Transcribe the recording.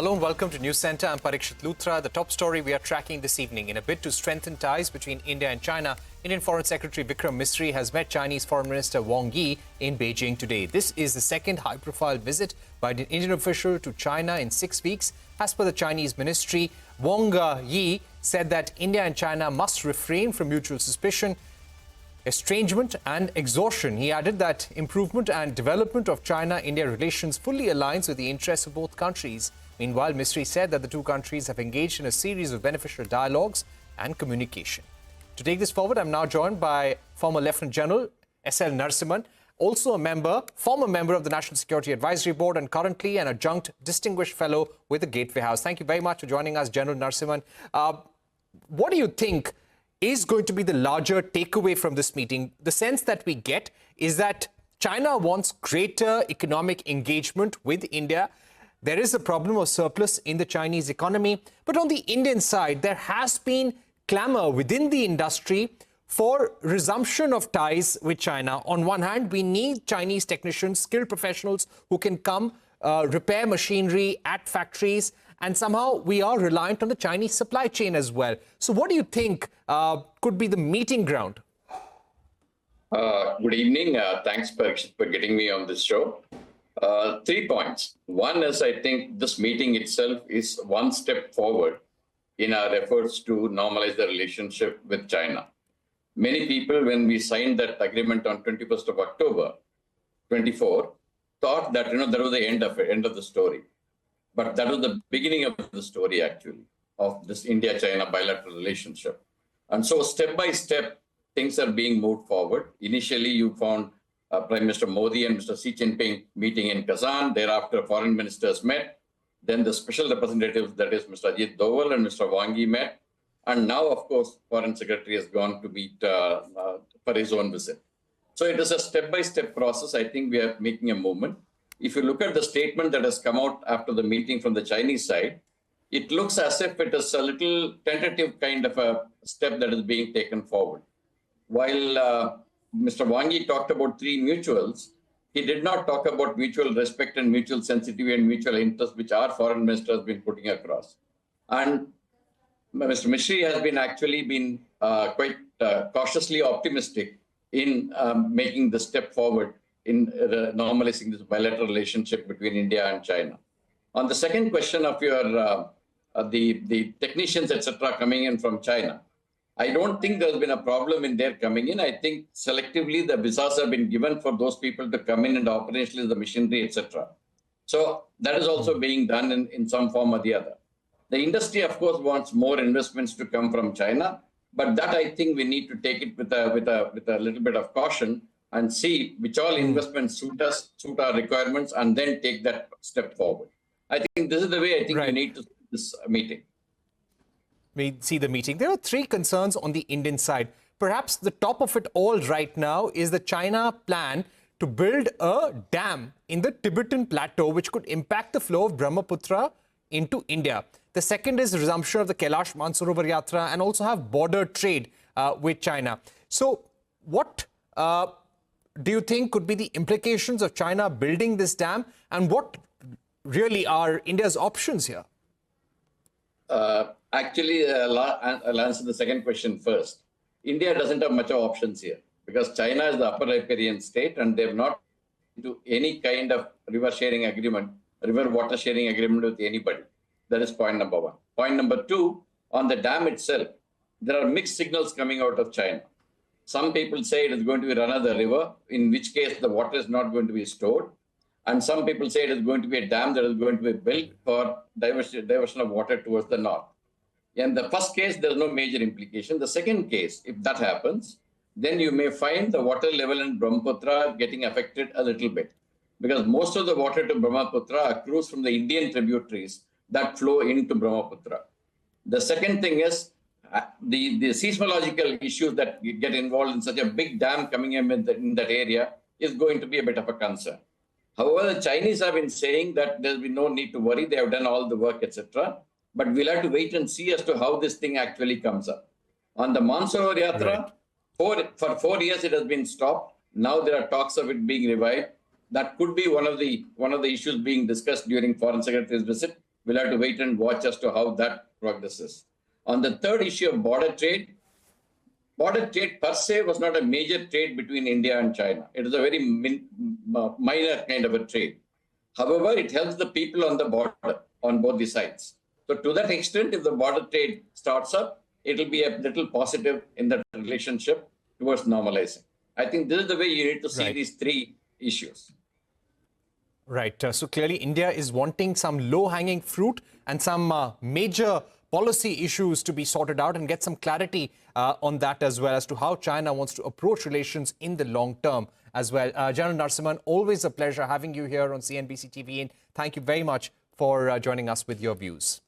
Hello and welcome to News Center. I'm Parikshit Luthra. The top story we are tracking this evening. In a bid to strengthen ties between India and China, Indian Foreign Secretary Vikram Misri has met Chinese Foreign Minister Wang in Beijing today. This is the second high-profile visit by an Indian official to China in 6 weeks. As per the Chinese ministry, Wang said that India and China must refrain from mutual suspicion, estrangement and exhaustion. He added that improvement and development of China-India relations fully aligns with the interests of both countries. Meanwhile, Misri said that the two countries have engaged in a series of beneficial dialogues and communication. To take this forward, I'm now joined by former Lieutenant General SL Narasimhan, also former member of the National Security Advisory Board and currently an adjunct distinguished fellow with the Gateway House. Thank you very much for joining us, General Narasimhan. What do you think is going to be the larger takeaway from this meeting? The sense that we get is that China wants greater economic engagement with India. There is a problem of surplus in the Chinese economy. But on the Indian side, there has been clamor within the industry for resumption of ties with China. On one hand, we need Chinese technicians, skilled professionals who can come repair machinery at factories. And somehow we are reliant on the Chinese supply chain as well. So what do you think could be the meeting ground? Good evening. Thanks, Parikshit, for getting me on this show. 3 points. One is, I think this meeting itself is one step forward in our efforts to normalize the relationship with China. Many people, when we signed that agreement on 21st of October 24, thought that that was the end of the story. But that was the beginning of the story, actually, of this India-China bilateral relationship. And so step by step, things are being moved forward. Initially, you found Prime Minister Modi and Mr. Xi Jinping meeting in Kazan. Thereafter, foreign ministers met. Then the special representatives, that is Mr. Ajit Doval and Mr. Wang met. And now, of course, Foreign Secretary has gone to meet for his own visit. So it is a step-by-step process. I think we are making a movement. If you look at the statement that has come out after the meeting from the Chinese side, it looks as if it is a little tentative kind of a step that is being taken forward. While Mr. Wang talked about 3 mutuals, he did not talk about mutual respect and mutual sensitivity and mutual interest, which our foreign minister has been putting across. And Mr. Misri has been quite cautiously optimistic in making the step forward in normalizing this bilateral relationship between India and China. On the second question of your the technicians, etc., coming in from China, I don't think there's been a problem in their coming in. I think selectively the visas have been given for those people to come in and operationalize the machinery, etc. So that is also being done in some form or the other. The industry, of course, wants more investments to come from China, but that I think we need to take it with a little bit of caution and see which all investments suit us, suit our requirements, and then take that step forward. I think this is the way I think we need to see this meeting. We see the meeting. There are 3 concerns on the Indian side. Perhaps the top of it all right now is the China plan to build a dam in the Tibetan plateau, which could impact the flow of Brahmaputra into India. The second is resumption of the Kailash Mansarovar Yatra and also have border trade with China. So what do you think could be the implications of China building this dam, and what really are India's options here? Actually, I'll answer the second question first. India doesn't have much of options here because China is the upper riparian state and they've not into any kind of river water sharing agreement with anybody. That is point number 1. Point number 2, on the dam itself, there are mixed signals coming out of China. Some people say it is going to be run as a river, in which case the water is not going to be stored. And some people say it is going to be a dam that is going to be built for diversion of water towards the north. In the first case, there is no major implication. The second case, if that happens, then you may find the water level in Brahmaputra getting affected a little bit. Because most of the water to Brahmaputra accrues from the Indian tributaries that flow into Brahmaputra. The second thing is the seismological issues that get involved in such a big dam coming in that area is going to be a bit of a concern. However, the Chinese have been saying that there will be no need to worry. They have done all the work, etc. But we'll have to wait and see as to how this thing actually comes up. On the Mansarovar Yatra, for 4 years it has been stopped. Now there are talks of it being revived. That could be one of the issues being discussed during Foreign Secretary's visit. We'll have to wait and watch as to how that progresses. On the third issue of border trade per se was not a major trade between India and China. It was a very minor kind of a trade. However, it helps the people on the border on both the sides. So to that extent, if the border trade starts up, it will be a little positive in the relationship towards normalizing. I think this is the way you need to see these three issues. Right. So clearly, India is wanting some low-hanging fruit and some major policy issues to be sorted out and get some clarity on that as well as to how China wants to approach relations in the long term as well. General Narasimhan, always a pleasure having you here on CNBC TV. And thank you very much for joining us with your views.